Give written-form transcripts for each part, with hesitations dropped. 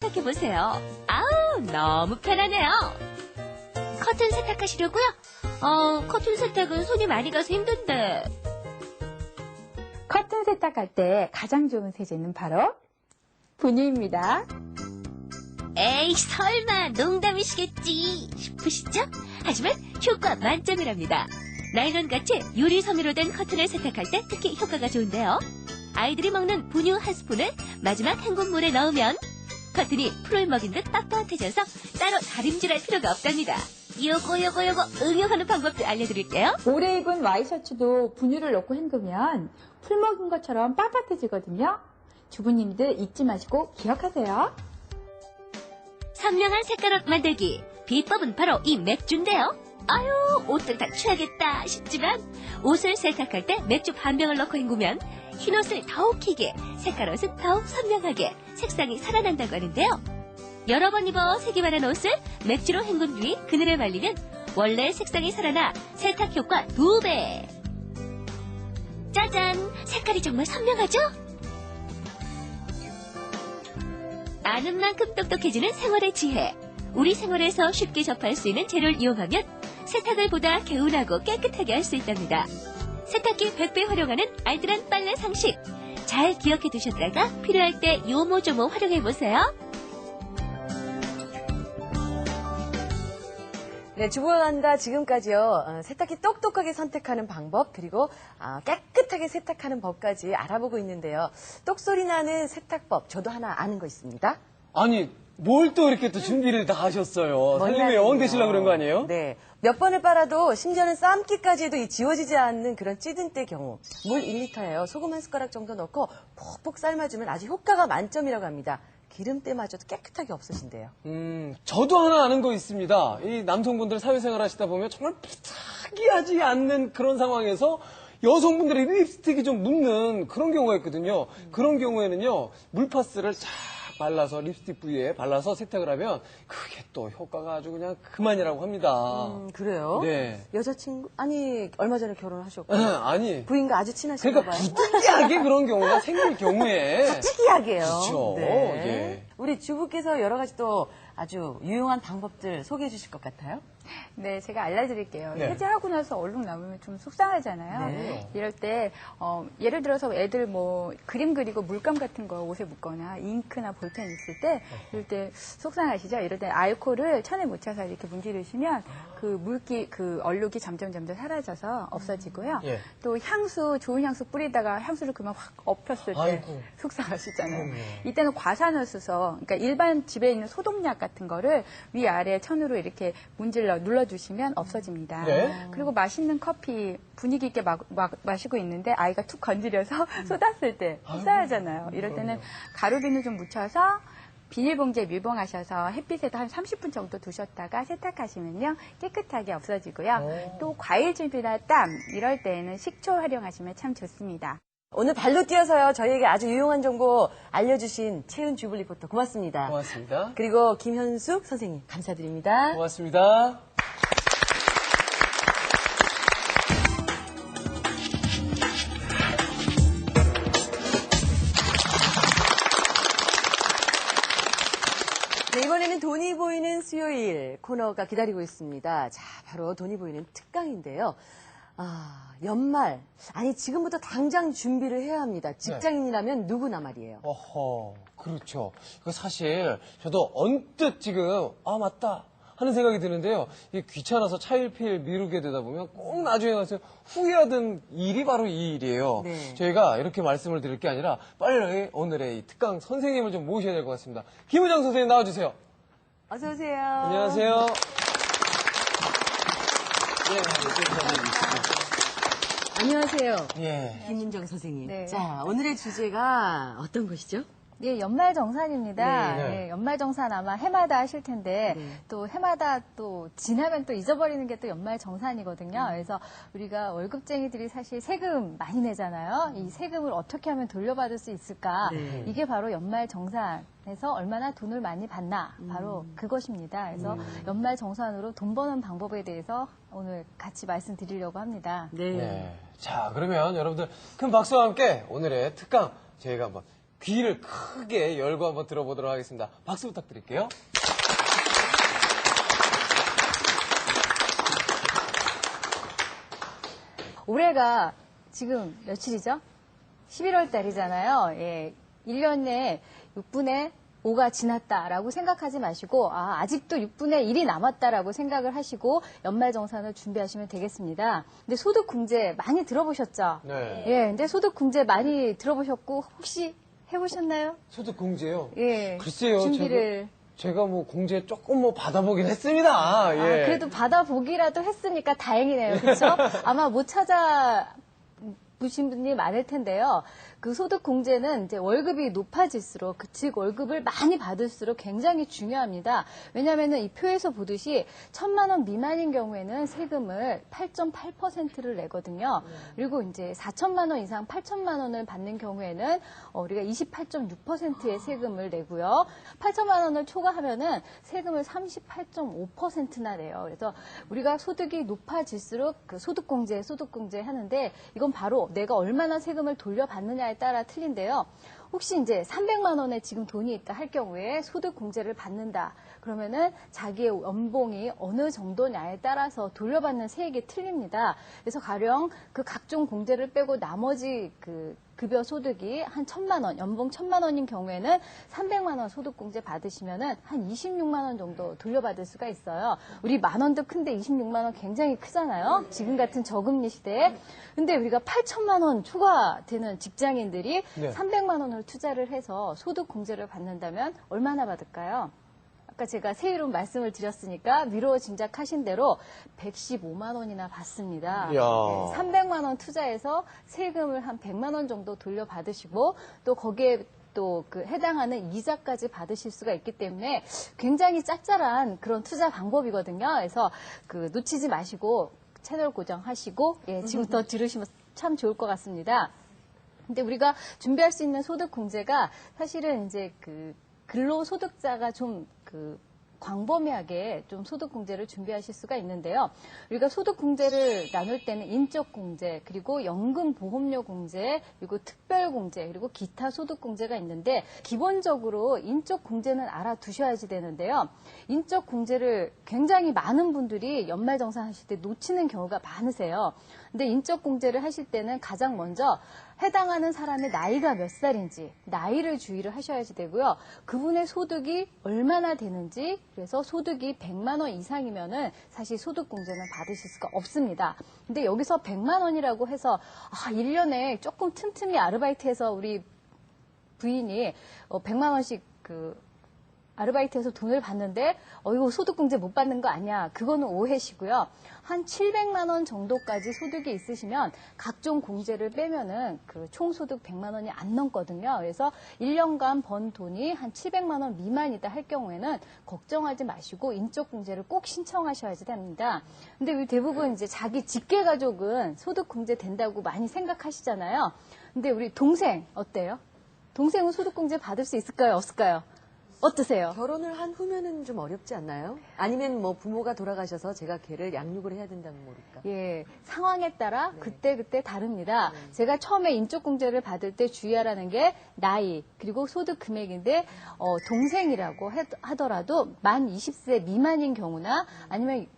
세탁해보세요. 아우, 너무 편하네요. 커튼 세탁하시려고요? 커튼 세탁은 손이 많이 가서 힘든데. 커튼 세탁할 때 가장 좋은 세제는 바로 분유입니다. 에이, 설마 농담이시겠지 싶으시죠? 하지만 효과 만점이랍니다. 나일론같이 유리 섬유로 된 커튼을 세탁할 때 특히 효과가 좋은데요. 아이들이 먹는 분유 한 스푼을 마지막 헹군 물에 넣으면 커튼이 풀을 먹인 듯 빳빳해져서 따로 다림질할 필요가 없답니다. 요거 응용하는 방법도 알려드릴게요. 오래 입은 와이셔츠도 분유를 넣고 헹구면 풀 먹인 것처럼 빳빳해지거든요. 주부님들 잊지 마시고 기억하세요. 선명한 색깔옷 만들기. 비법은 바로 이 맥주인데요. 아유, 옷들 다 취하겠다 싶지만 옷을 세탁할 때 맥주 반 병을 넣고 헹구면 흰옷을 더욱 희게, 색깔옷은 더욱 선명하게 색상이 살아난다고 하는데요. 여러 번 입어 색이 바른 옷을 맥주로 헹군 뒤 그늘에 말리면 원래 색상이 살아나 세탁 효과 2배. 짜잔! 색깔이 정말 선명하죠? 아는 만큼 똑똑해지는 생활의 지혜. 우리 생활에서 쉽게 접할 수 있는 재료를 이용하면 세탁을 보다 개운하고 깨끗하게 할 수 있답니다. 세탁기 100배 활용하는 알뜰한 빨래 상식. 잘 기억해 두셨다가 필요할 때 요모조모 활용해보세요. 네, 주부가 간다 지금까지요. 세탁기 똑똑하게 선택하는 방법 그리고 깨끗하게 세탁하는 법까지 알아보고 있는데요. 똑소리 나는 세탁법 저도 하나 아는 거 있습니다. 아니, 뭘 또 이렇게 또 준비를 다 하셨어요? 살림의 여왕 되시려고 그런 거 아니에요? 네. 몇 번을 빨아도 심지어는 삶기까지 해도 이 지워지지 않는 그런 찌든 때 경우 물 1리터예요. 소금 한 숟가락 정도 넣고 푹푹 삶아주면 아주 효과가 만점이라고 합니다. 기름때마저도 깨끗하게 없어진대요. 저도 하나 아는 거 있습니다. 이 남성분들 사회생활 하시다 보면 정말 부탁이하지 않는 그런 상황에서 여성분들의 립스틱이 좀 묻는 그런 경우가 있거든요. 그런 경우에는요, 물파스를 쫙 발라서 립스틱 부위에 발라서 세탁을 하면 그게 또 효과가 아주 그냥 그만이라고 합니다. 그래요? 네. 여자친구? 아니, 얼마 전에 결혼하셨고. 아니. 부인과 아주 친하신가 그러니까 봐요. 부득이하게 그런 경우가 생길 경우에. 특이하게요. 그렇죠. 네. 예. 우리 주부께서 여러 가지 또 아주 유용한 방법들 소개해 주실 것 같아요. 네, 제가 알려드릴게요. 네. 세제하고 나서 얼룩 남으면 좀 속상하잖아요. 네. 이럴 때 예를 들어서 애들 뭐 그림 그리고 물감 같은 거 옷에 묻거나 잉크나 볼펜 있을 때 이럴 때 속상하시죠? 이럴 때 알코올을 천에 묻혀서 이렇게 문지르시면 그 물기, 그 얼룩이 점점 사라져서 없어지고요. 예. 또 향수, 좋은 향수 뿌리다가 향수를 그만 확 엎였을 때 아이고. 속상하시잖아요. 이때는 과산화수소, 그러니까 일반 집에 있는 소독약 같은 거를 위아래 천으로 이렇게 문질러 눌러주시면 없어집니다. 네. 그리고 맛있는 커피 분위기 있게 마시고 있는데 아이가 툭 건드려서 쏟았을 때 속상하잖아요. 이럴 때는 가루비누 좀 묻혀서 비닐봉지에 밀봉하셔서 햇빛에다 한 30분 정도 두셨다가 세탁하시면요 깨끗하게 없어지고요. 또 과일즙이나 땀 이럴 때에는 식초 활용하시면 참 좋습니다. 오늘 발로 뛰어서요. 저희에게 아주 유용한 정보 알려주신 채은 주부 리포터 고맙습니다. 고맙습니다. 그리고 김현숙 선생님 감사드립니다. 고맙습니다. 네, 이번에는 돈이 보이는 수요일 코너가 기다리고 있습니다. 자, 바로 돈이 보이는 특강인데요. 연말, 아니 지금부터 당장 준비를 해야 합니다. 직장인이라면 누구나 말이에요. 어허, 그렇죠. 그 사실 저도 언뜻 지금 맞다 하는 생각이 드는데요. 이게 귀찮아서 차일피일 미루게 되다 보면 꼭 나중에 가서 후회하던 일이 바로 이 일이에요. 네. 저희가 이렇게 말씀을 드릴 게 아니라 빨리 오늘의 이 특강 선생님을 좀 모셔야 될 것 같습니다. 김우정 선생님 나와주세요. 어서 오세요. 안녕하세요. 안녕하세요. 예. 김은정 선생님. 네. 자, 오늘의 주제가 어떤 것이죠? 네, 연말정산입니다. 네. 네, 연말정산 아마 해마다 하실 텐데 또 해마다 또 지나면 또 잊어버리는 게 또 연말정산이거든요. 그래서 우리가 월급쟁이들이 사실 세금 많이 내잖아요. 이 세금을 어떻게 하면 돌려받을 수 있을까? 네. 이게 바로 연말정산에서 얼마나 돈을 많이 받나? 바로 그것입니다. 그래서 연말정산으로 돈 버는 방법에 대해서 오늘 같이 말씀드리려고 합니다. 네. 네. 자, 그러면 여러분들 큰 박수와 함께 오늘의 특강 저희가 한번 귀를 크게 열고 한번 들어보도록 하겠습니다. 박수 부탁드릴게요. 올해가 지금 며칠이죠? 11월 달이잖아요. 예, 1년에 6분의 5가 지났다라고 생각하지 마시고 아직도 6분의 1이 남았다라고 생각을 하시고 연말정산을 준비하시면 되겠습니다. 근데 소득공제 많이 들어보셨죠? 네. 예, 근데 소득공제 많이 들어보셨고 혹시 해보셨나요? 소득공제요? 예, 글쎄요. 준비를. 제가 뭐 공제 조금 뭐 받아보긴 했습니다. 예. 그래도 받아보기라도 했으니까 다행이네요. 그렇죠? 아마 못 찾아보신 분이 많을 텐데요. 그 소득공제는 이제 월급이 높아질수록, 즉 월급을 많이 받을수록 굉장히 중요합니다. 왜냐하면 이 표에서 보듯이 1,000만 원 미만인 경우에는 세금을 8.8%를 내거든요. 그리고 이제 4,000만 원 이상 8,000만 원을 받는 경우에는 우리가 28.6%의 세금을 내고요. 8,000만 원을 초과하면은 세금을 38.5%나 내요. 그래서 우리가 소득이 높아질수록 그 소득공제 하는데 이건 바로 내가 얼마나 세금을 돌려받느냐에 따라 틀린데요. 혹시 이제 300만 원에 지금 돈이 있다 할 경우에 소득공제를 받는다. 그러면은 자기의 연봉이 어느 정도냐에 따라서 돌려받는 세액이 틀립니다. 그래서 가령 그 각종 공제를 빼고 나머지 그 급여 소득이 한 1,000만 원, 연봉 1,000만 원인 경우에는 300만 원 소득공제 받으시면은 한 26만 원 정도 돌려받을 수가 있어요. 우리 만 원도 큰데 26만 원 굉장히 크잖아요. 지금 같은 저금리 시대에. 근데 우리가 8천만 원 초과되는 직장인들이 네. 300만 원을 투자를 해서 소득공제를 받는다면 얼마나 받을까요? 아까 제가 세율은 말씀을 드렸으니까 미루어 짐작하신 대로 115만 원이나 받습니다. 이야. 300만 원 투자해서 세금을 한 100만 원 정도 돌려받으시고 또 거기에 또 그 해당하는 이자까지 받으실 수가 있기 때문에 굉장히 짭짤한 그런 투자 방법이거든요. 그래서 그 놓치지 마시고 채널 고정하시고 지금부터 들으시면 참 좋을 것 같습니다. 근데 우리가 준비할 수 있는 소득 공제가 사실은 이제 그 근로소득자가 좀 그 광범위하게 좀 소득공제를 준비하실 수가 있는데요. 우리가 소득공제를 나눌 때는 인적공제, 그리고 연금보험료 공제, 그리고 특별공제, 그리고 기타 소득공제가 있는데 기본적으로 인적공제는 알아두셔야지 되는데요. 인적공제를 굉장히 많은 분들이 연말정산하실 때 놓치는 경우가 많으세요. 근데 인적공제를 하실 때는 가장 먼저 해당하는 사람의 나이가 몇 살인지 나이를 주의를 하셔야지 되고요. 그분의 소득이 얼마나 되는지, 그래서 소득이 100만 원 이상이면은 사실 소득공제는 받으실 수가 없습니다. 근데 여기서 100만 원이라고 해서 1년에 조금 틈틈이 아르바이트해서 우리 부인이 100만 원씩 아르바이트해서 돈을 받는데 이거 소득공제 못 받는 거 아니야. 그거는 오해시고요. 한 700만 원 정도까지 소득이 있으시면 각종 공제를 빼면은 그 총소득 100만 원이 안 넘거든요. 그래서 1년간 번 돈이 한 700만 원 미만이다 할 경우에는 걱정하지 마시고 인적공제를 꼭 신청하셔야지 됩니다. 근데 우리 대부분 이제 자기 직계 가족은 소득공제 된다고 많이 생각하시잖아요. 근데 우리 동생 어때요? 동생은 소득공제 받을 수 있을까요? 없을까요? 어떠세요? 결혼을 한 후면은 좀 어렵지 않나요? 아니면 뭐 부모가 돌아가셔서 제가 걔를 양육을 해야 된다는 겁니까? 예, 상황에 따라 네. 그때 다릅니다. 제가 처음에 인적공제를 받을 때 주의하라는 게 나이 그리고 소득 금액인데 동생이라고 하더라도 만 20세 미만인 경우나 아니면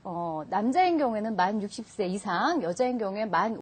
남자인 경우에는 만 60세 이상, 여자인 경우에 만